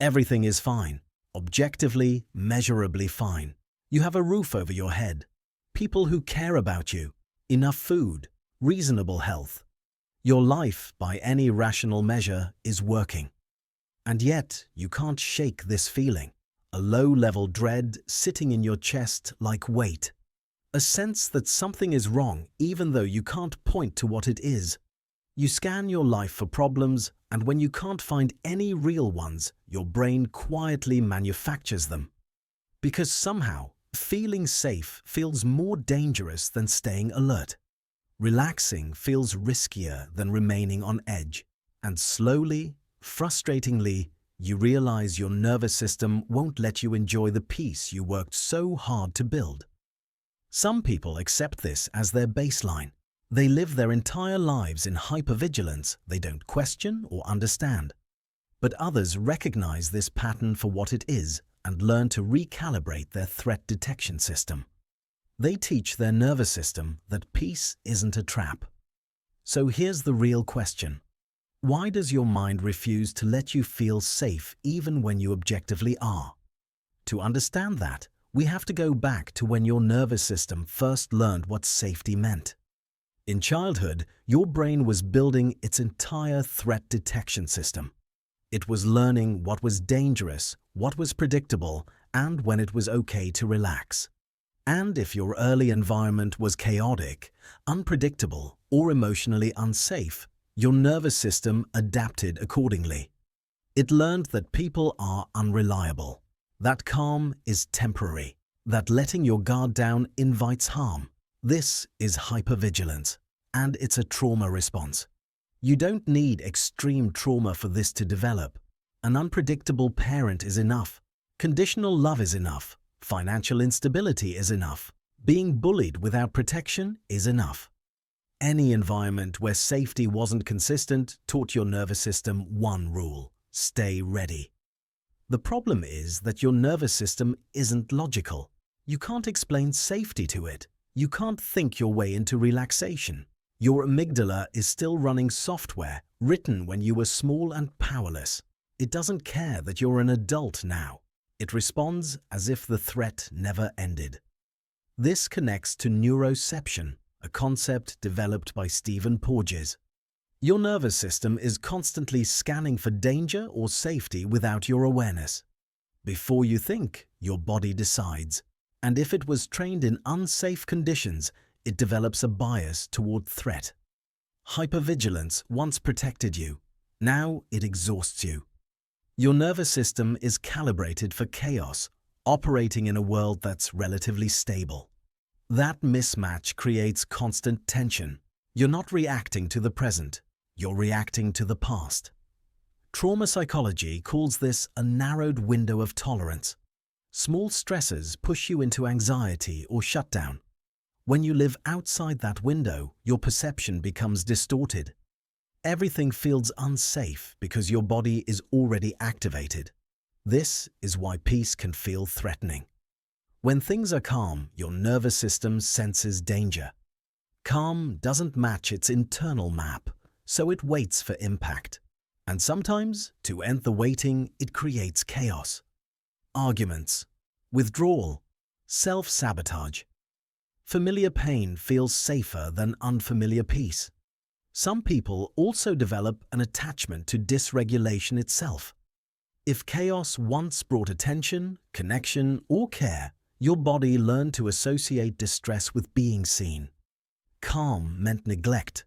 Everything is fine, objectively, measurably fine. You have a roof over your head, people who care about you, enough food, reasonable health. Your life, by any rational measure, is working. And yet, you can't shake this feeling, a low-level dread sitting in your chest like weight. A sense that something is wrong even though you can't point to what it is. You scan your life for problems, and when you can't find any real ones, your brain quietly manufactures them. Because somehow, feeling safe feels more dangerous than staying alert. Relaxing feels riskier than remaining on edge. And slowly, frustratingly, you realize your nervous system won't let you enjoy the peace you worked so hard to build. Some people accept this as their baseline. They live their entire lives in hypervigilance they don't question or understand. But others recognize this pattern for what it is and learn to recalibrate their threat detection system. They teach their nervous system that peace isn't a trap. So here's the real question. Why does your mind refuse to let you feel safe even when you objectively are? To understand that, we have to go back to when your nervous system first learned what safety meant. In childhood, your brain was building its entire threat detection system. It was learning what was dangerous, what was predictable, and when it was okay to relax. And if your early environment was chaotic, unpredictable, or emotionally unsafe, your nervous system adapted accordingly. It learned that people are unreliable, that calm is temporary, that letting your guard down invites harm. This is hypervigilance, and it's a trauma response. You don't need extreme trauma for this to develop. An unpredictable parent is enough. Conditional love is enough. Financial instability is enough. Being bullied without protection is enough. Any environment where safety wasn't consistent taught your nervous system one rule: stay ready. The problem is that your nervous system isn't logical. You can't explain safety to it. You can't think your way into relaxation. Your amygdala is still running software written when you were small and powerless. It doesn't care that you're an adult now. It responds as if the threat never ended. This connects to neuroception, a concept developed by Stephen Porges. Your nervous system is constantly scanning for danger or safety without your awareness. Before you think, your body decides. And if it was trained in unsafe conditions, it develops a bias toward threat. Hypervigilance once protected you. Now it exhausts you. Your nervous system is calibrated for chaos, operating in a world that's relatively stable. That mismatch creates constant tension. You're not reacting to the present, you're reacting to the past. Trauma psychology calls this a narrowed window of tolerance. Small stresses push you into anxiety or shutdown. When you live outside that window, your perception becomes distorted. Everything feels unsafe because your body is already activated. This is why peace can feel threatening. When things are calm, your nervous system senses danger. Calm doesn't match its internal map, so it waits for impact. And sometimes, to end the waiting, it creates chaos. Arguments, withdrawal, self-sabotage. Familiar pain feels safer than unfamiliar peace. Some people also develop an attachment to dysregulation itself. If chaos once brought attention, connection, or care, your body learned to associate distress with being seen. Calm meant neglect.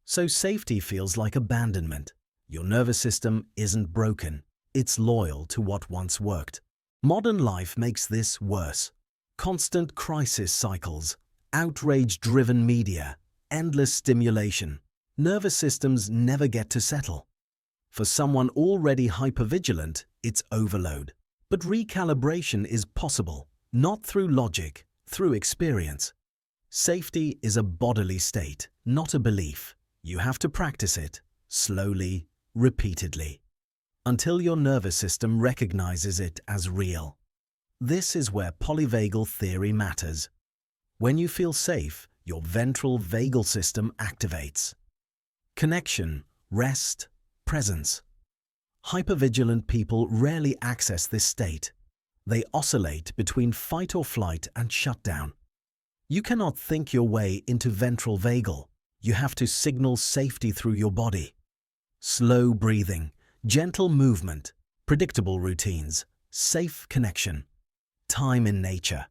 So safety feels like abandonment. Your nervous system isn't broken. It's loyal to what once worked. Modern life makes this worse. Constant crisis cycles, outrage-driven media, endless stimulation. Nervous systems never get to settle. For someone already hypervigilant, it's overload. But recalibration is possible, not through logic, through experience. Safety is a bodily state, not a belief. You have to practice it, slowly, repeatedly, until your nervous system recognizes it as real. This is where polyvagal theory matters. When you feel safe, your ventral vagal system activates. Connection, rest, presence. Hypervigilant people rarely access this state. They oscillate between fight or flight and shutdown. You cannot think your way into ventral vagal. You have to signal safety through your body. Slow breathing, gentle movement, predictable routines, safe connection, time in nature.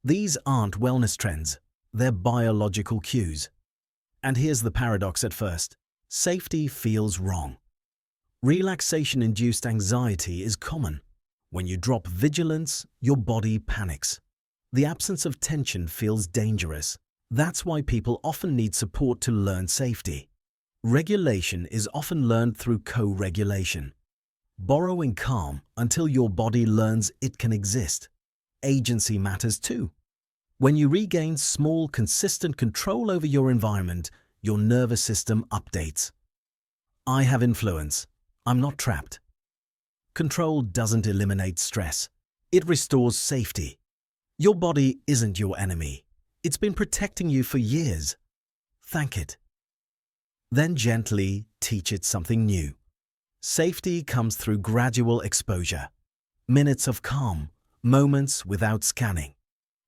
These aren't wellness trends, they're biological cues. And here's the paradox at first. Safety feels wrong. Relaxation-induced anxiety is common. When you drop vigilance, your body panics. The absence of tension feels dangerous. That's why people often need support to learn safety. Regulation is often learned through co-regulation. Borrowing calm until your body learns it can exist. Agency matters too. When you regain small, consistent control over your environment, your nervous system updates. I have influence. I'm not trapped. Control doesn't eliminate stress. It restores safety. Your body isn't your enemy. It's been protecting you for years. Thank it. Then gently teach it something new. Safety comes through gradual exposure. Minutes of calm, moments without scanning.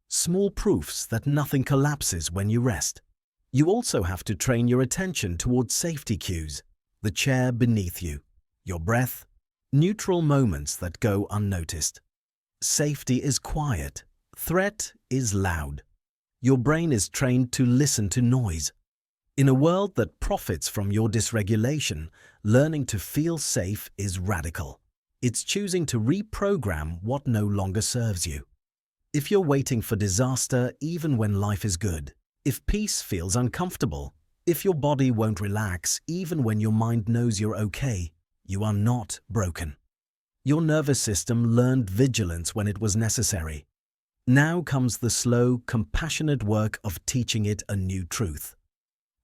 Small proofs that nothing collapses when you rest. You also have to train your attention towards safety cues. The chair beneath you, your breath, neutral moments that go unnoticed. Safety is quiet. Threat is loud. Your brain is trained to listen to noise. In a world that profits from your dysregulation, learning to feel safe is radical. It's choosing to reprogram what no longer serves you. If you're waiting for disaster even when life is good, if peace feels uncomfortable, if your body won't relax even when your mind knows you're okay, you are not broken. Your nervous system learned vigilance when it was necessary. Now comes the slow, compassionate work of teaching it a new truth.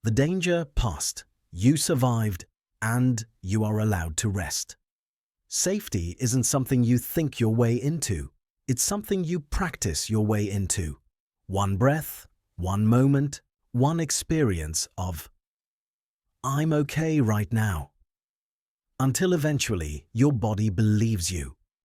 The danger passed, you survived, and you are allowed to rest. Safety isn't something you think your way into. It's something you practice your way into. One breath, one moment, one experience of, I'm okay right now. Until eventually your body believes you.